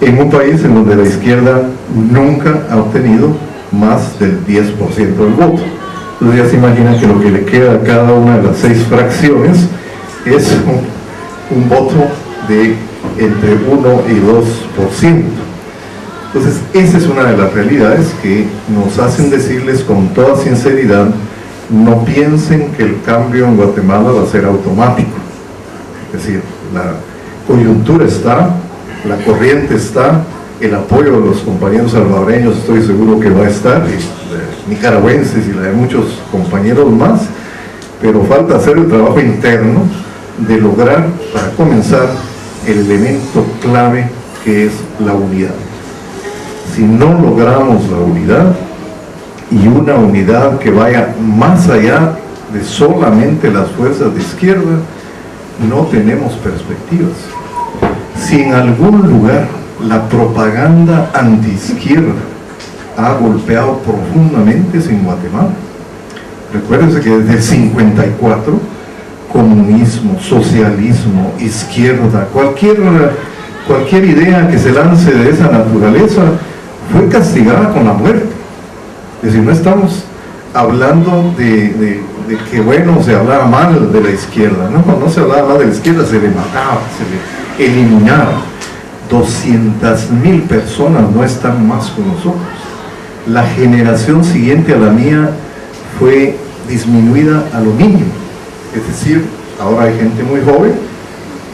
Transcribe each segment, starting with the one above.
en un país en donde la izquierda nunca ha obtenido más del 10% del voto. Entonces ya se imagina que lo que le queda a cada una de las 6 fracciones es un voto de entre 1 y 2%. Entonces esa es una de las realidades que nos hacen decirles con toda sinceridad: no piensen que el cambio en Guatemala va a ser automático. Es decir, la coyuntura está, la corriente está, el apoyo de los compañeros salvadoreños estoy seguro que va a estar, y de nicaragüenses y la de muchos compañeros más, pero falta hacer el trabajo interno de lograr, para comenzar, el elemento clave que es la unidad. Si no logramos la unidad, y una unidad que vaya más allá de solamente las fuerzas de izquierda, no tenemos perspectivas. Si en algún lugar la propaganda antiizquierda ha golpeado profundamente es en Guatemala. Recuérdense que desde el 54, comunismo, socialismo, izquierda, cualquier idea que se lance de esa naturaleza fue castigada con la muerte. Es decir, no estamos hablando de que, bueno, se hablaba mal de la izquierda. No se hablaba mal de la izquierda, se le mataba, se le eliminaba. 200.000 personas no están más con nosotros. La generación siguiente a la mía fue disminuida a lo mínimo. Es decir, ahora hay gente muy joven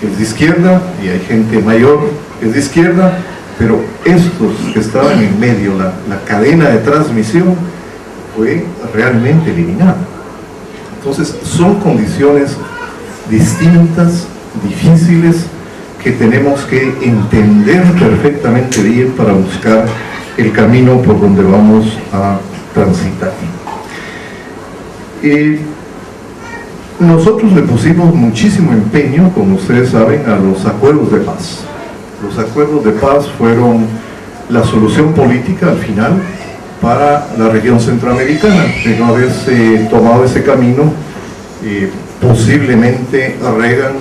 que es de izquierda y hay gente mayor que es de izquierda, pero estos que estaban en medio, la cadena de transmisión fue realmente eliminada. Entonces son condiciones distintas, difíciles, que tenemos que entender perfectamente bien para buscar el camino por donde vamos a transitar. Nosotros le pusimos muchísimo empeño, como ustedes saben, a los acuerdos de paz. Los acuerdos de paz fueron la solución política al final para la región centroamericana. De no haberse tomado ese camino, posiblemente Reagan,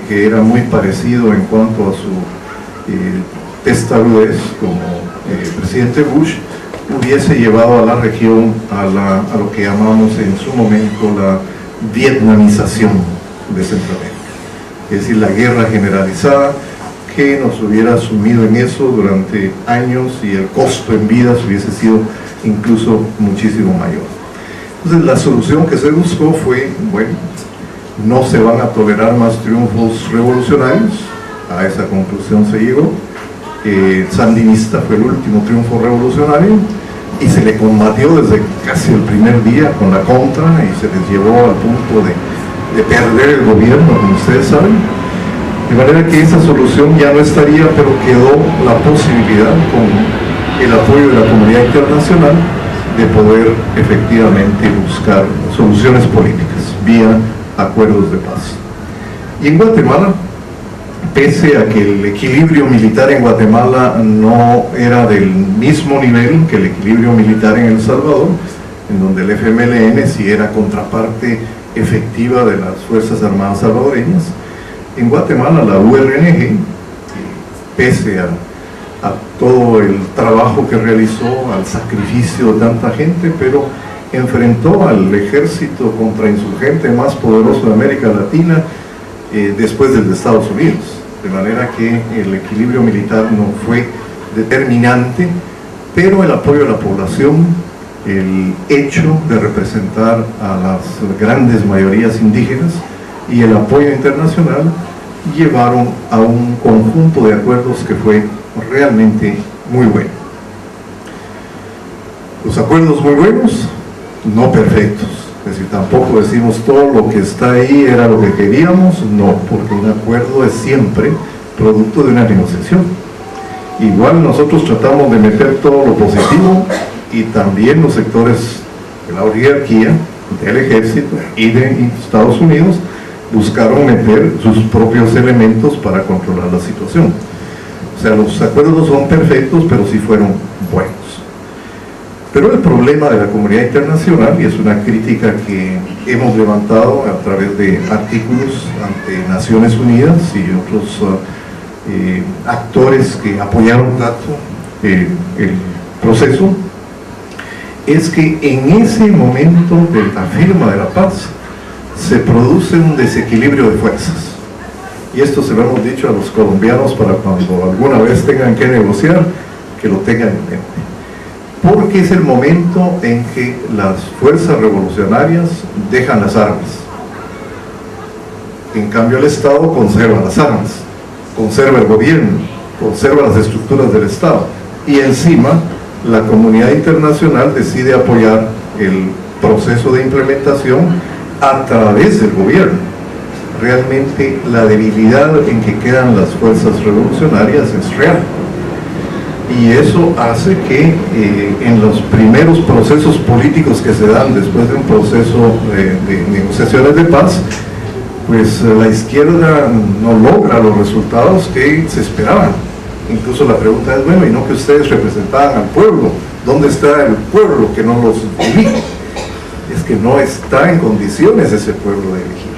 que era muy parecido en cuanto a su testarudez como presidente Bush, hubiese llevado a la región a lo que llamamos en su momento la vietnamización de Centroamérica. Es decir, la guerra generalizada que nos hubiera sumido en eso durante años, y el costo en vidas hubiese sido incluso muchísimo mayor. Entonces la solución que se buscó fue, bueno, no se van a tolerar más triunfos revolucionarios. A esa conclusión se llegó. Sandinista fue el último triunfo revolucionario y se le combatió desde casi el primer día con la contra, y se les llevó al punto de perder el gobierno, como ustedes saben. De manera que esa solución ya no estaría, pero quedó la posibilidad, con el apoyo de la comunidad internacional, de poder efectivamente buscar soluciones políticas vía acuerdos de paz. Y en Guatemala, pese a que el equilibrio militar en Guatemala no era del mismo nivel que el equilibrio militar en El Salvador, en donde el FMLN sí era contraparte efectiva de las Fuerzas Armadas salvadoreñas, en Guatemala la URNG, pese a todo el trabajo que realizó, al sacrificio de tanta gente, pero enfrentó al ejército contrainsurgente más poderoso de América Latina después del de Estados Unidos, de manera que el equilibrio militar no fue determinante, pero el apoyo de la población, el hecho de representar a las grandes mayorías indígenas y el apoyo internacional llevaron a un conjunto de acuerdos que fue realmente muy bueno. Los acuerdos muy buenos, no perfectos. Es decir, tampoco decimos todo lo que está ahí era lo que queríamos, no, porque un acuerdo es siempre producto de una negociación. Igual nosotros tratamos de meter todo lo positivo, y también los sectores de la oligarquía, del ejército y de Estados Unidos buscaron meter sus propios elementos para controlar la situación. O sea, los acuerdos no son perfectos, pero sí fueron buenos. Pero el problema de la comunidad internacional, y es una crítica que hemos levantado a través de artículos ante Naciones Unidas y otros actores que apoyaron tanto el proceso, es que en ese momento de la firma de la paz se produce un desequilibrio de fuerzas. Y esto se lo hemos dicho a los colombianos para cuando alguna vez tengan que negociar, que lo tengan en mente. Porque es el momento en que las fuerzas revolucionarias dejan las armas. En cambio el Estado conserva las armas, conserva el gobierno, conserva las estructuras del Estado. Y encima la comunidad internacional decide apoyar el proceso de implementación a través del gobierno. Realmente la debilidad en que quedan las fuerzas revolucionarias es real. Y eso hace que en los primeros procesos políticos que se dan después de un proceso de negociaciones de paz, pues la izquierda no logra los resultados que se esperaban. Incluso la pregunta es, bueno, ¿y no que ustedes representaban al pueblo? ¿Dónde está el pueblo que no los elige? Es que no está en condiciones ese pueblo de elegir.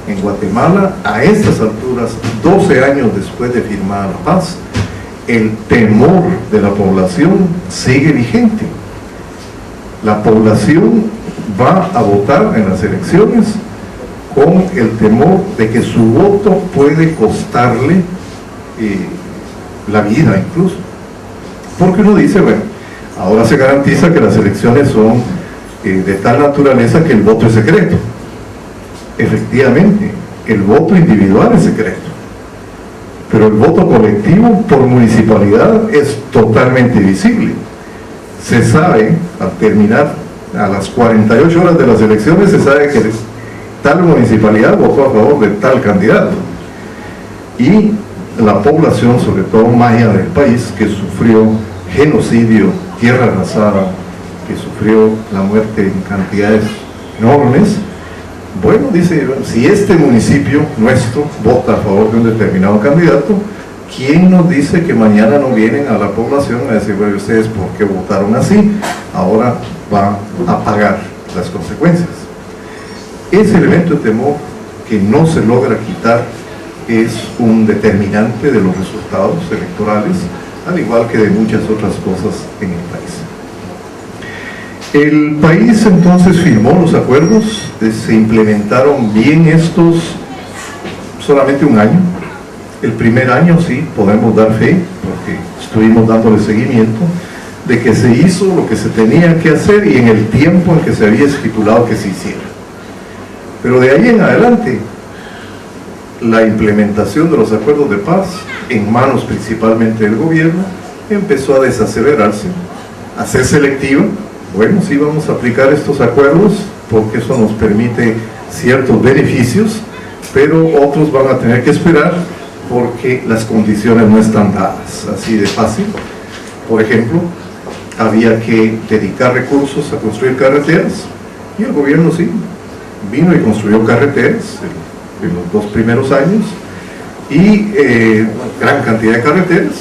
En Guatemala, a estas alturas, 12 años después de firmada la paz, el temor de la población sigue vigente. La población va a votar en las elecciones con el temor de que su voto puede costarle la vida incluso. Porque uno dice, bueno, ahora se garantiza que las elecciones son de tal naturaleza que el voto es secreto. Efectivamente, el voto individual es secreto, pero el voto colectivo por municipalidad es totalmente visible. Se sabe, al terminar, a las 48 horas de las elecciones, se sabe que tal municipalidad votó a favor de tal candidato. Y la población, sobre todo maya del país, que sufrió genocidio, tierra arrasada, que sufrió la muerte en cantidades enormes, bueno, dice, si este municipio nuestro vota a favor de un determinado candidato, ¿quién nos dice que mañana no vienen a la población a decir, bueno, ustedes por qué votaron así? Ahora va a pagar las consecuencias. Ese elemento de temor que no se logra quitar es un determinante de los resultados electorales, al igual que de muchas otras cosas en el país. El país entonces firmó los acuerdos, se implementaron bien estos solamente un año. El primer año sí podemos dar fe, porque estuvimos dándole seguimiento, de que se hizo lo que se tenía que hacer y en el tiempo en que se había estipulado que se hiciera. Pero de ahí en adelante, la implementación de los acuerdos de paz, en manos principalmente del gobierno, empezó a desacelerarse, a ser selectiva. Bueno, sí vamos a aplicar estos acuerdos porque eso nos permite ciertos beneficios, pero otros van a tener que esperar porque las condiciones no están dadas así de fácil. Por ejemplo, había que dedicar recursos a construir carreteras y el gobierno sí vino y construyó carreteras en los 2 primeros años y gran cantidad de carreteras,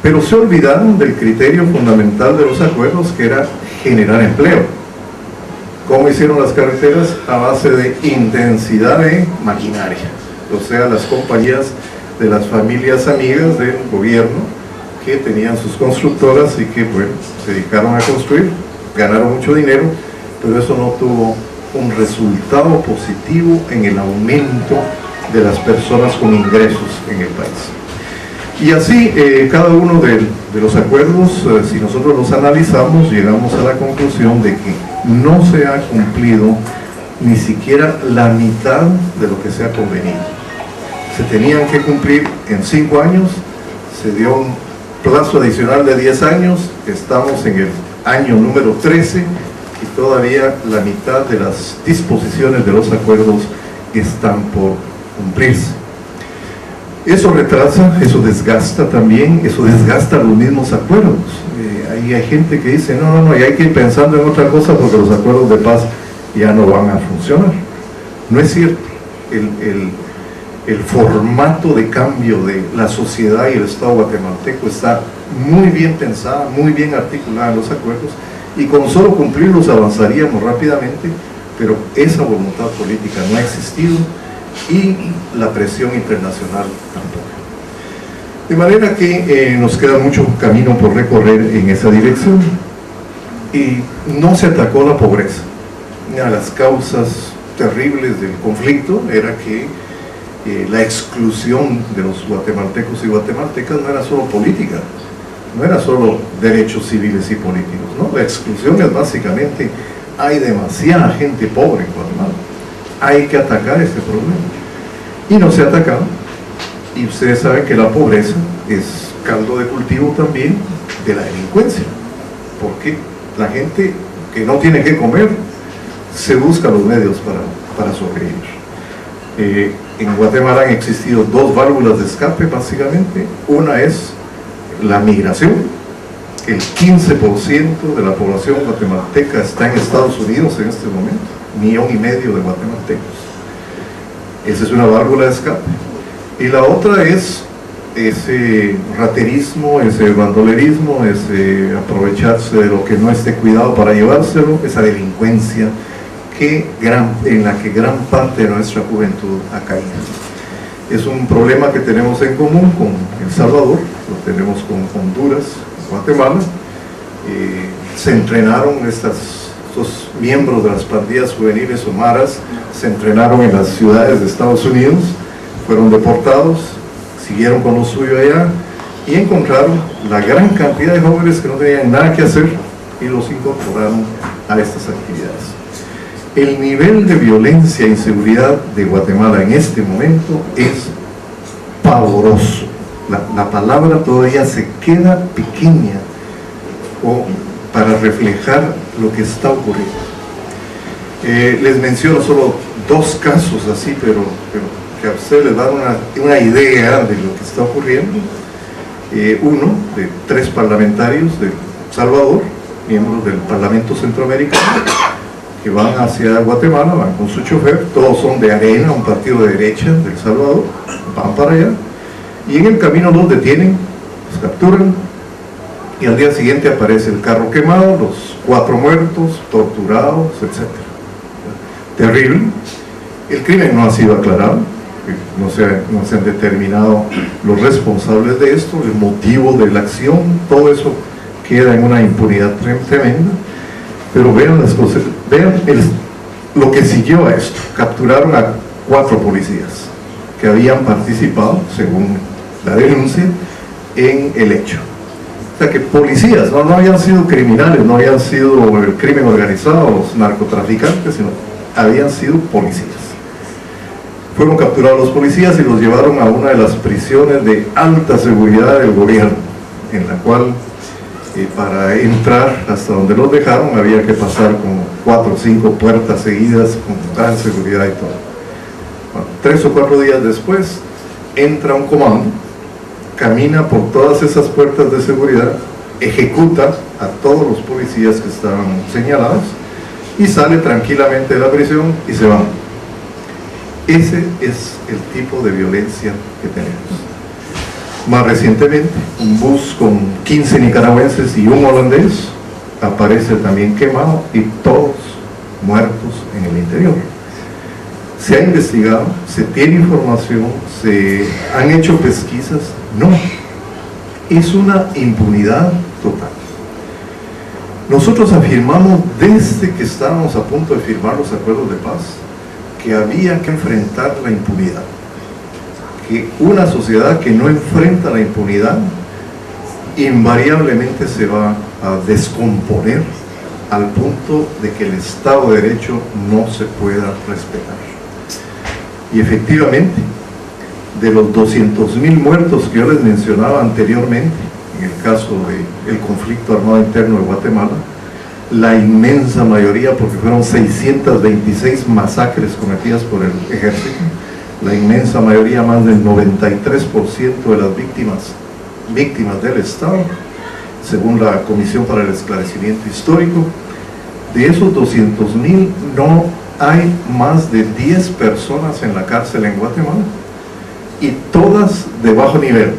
pero se olvidaron del criterio fundamental de los acuerdos, que era generar empleo. ¿Cómo hicieron las carreteras? A base de intensidad de maquinaria, o sea, las compañías de las familias amigas del gobierno que tenían sus constructoras y que, bueno, se dedicaron a construir, ganaron mucho dinero, pero eso no tuvo un resultado positivo en el aumento de las personas con ingresos en el país. Y así, cada uno de los acuerdos, si nosotros los analizamos, llegamos a la conclusión de que no se ha cumplido ni siquiera la mitad de lo que se ha convenido. Se tenían que cumplir en 5 años, se dio un plazo adicional de 10 años, estamos en el año número 13 y todavía la mitad de las disposiciones de los acuerdos están por cumplirse. Eso retrasa, eso desgasta también, eso desgasta los mismos acuerdos. Ahí hay gente que dice, no, y hay que ir pensando en otra cosa porque los acuerdos de paz ya no van a funcionar. No es cierto. El formato de cambio de la sociedad y el Estado guatemalteco está muy bien pensada, muy bien articulada en los acuerdos, y con solo cumplirlos avanzaríamos rápidamente, pero esa voluntad política no ha existido y la presión internacional tampoco. De manera que nos queda mucho camino por recorrer en esa dirección. Y no se atacó la pobreza. Una de las causas terribles del conflicto era que la exclusión de los guatemaltecos y guatemaltecas no era solo política, no era solo derechos civiles y políticos, ¿no? La exclusión es básicamente, hay demasiada gente pobre en Guatemala, hay que atacar este problema. Y no se ha atacado, y ustedes saben que la pobreza es caldo de cultivo también de la delincuencia, porque la gente que no tiene que comer se busca los medios para sobrevivir. En Guatemala han existido dos válvulas de escape básicamente. Una es la migración. El 15% de la población guatemalteca está en Estados Unidos en este momento, 1,5 millones de guatemaltecos. Esa es una válvula de escape. Y la otra es ese raterismo, ese bandolerismo, ese aprovecharse de lo que no esté cuidado para llevárselo, esa delincuencia en la que gran parte de nuestra juventud ha caído. Es un problema que tenemos en común con El Salvador, lo tenemos con Honduras, Guatemala. Se entrenaron estos miembros de las pandillas juveniles o maras, se entrenaron en las ciudades de Estados Unidos, fueron deportados, siguieron con lo suyo allá y encontraron la gran cantidad de jóvenes que no tenían nada que hacer y los incorporaron a estas actividades. El nivel de violencia e inseguridad de Guatemala en este momento es pavoroso. La palabra todavía se queda pequeña para reflejar lo que está ocurriendo. Les menciono solo dos casos así, pero que a ustedes les dan una idea de lo que está ocurriendo. Uno de 3 parlamentarios de El Salvador, miembros del Parlamento Centroamericano, que van hacia Guatemala, van con su chofer, todos son de Arena, un partido de derecha de El Salvador, van para allá, y en el camino los detienen, los capturan, y al día siguiente aparece el carro quemado, los 4 muertos, torturados, etc. Terrible. El crimen no ha sido aclarado, no se han determinado los responsables de esto, el motivo de la acción, todo eso queda en una impunidad tremenda. Pero vean las cosas, vean lo que siguió a esto. Capturaron a 4 policías que habían participado, según la denuncia, en el hecho. O sea que policías, no habían sido criminales, no habían sido el crimen organizado, los narcotraficantes, sino habían sido policías. Fueron capturados los policías y los llevaron a una de las prisiones de alta seguridad del gobierno, en la cual para entrar hasta donde los dejaron había que pasar como 4 o 5 puertas seguidas con gran seguridad y todo. Bueno, 3 o 4 días después entra un comando, camina por todas esas puertas de seguridad, ejecuta a todos los policías que estaban señalados y sale tranquilamente de la prisión y se va. Ese es el tipo de violencia que tenemos. Más recientemente, un bus con 15 nicaragüenses y un holandés aparece también quemado y todos muertos en el interior. Se ha investigado, se tiene información, se han hecho pesquisas. No, es una impunidad total. Nosotros afirmamos desde que estábamos a punto de firmar los acuerdos de paz que había que enfrentar la impunidad. Que una sociedad que no enfrenta la impunidad invariablemente se va a descomponer al punto de que el Estado de Derecho no se pueda respetar. Y efectivamente, de los 200,000 muertos que yo les mencionaba anteriormente, en el caso del conflicto armado interno de Guatemala, la inmensa mayoría, porque fueron 626 masacres cometidas por el ejército, la inmensa mayoría, más del 93% de las víctimas del Estado, según la Comisión para el Esclarecimiento Histórico. De esos 200,000 no hay más de 10 personas en la cárcel en Guatemala, y todas de bajo nivel.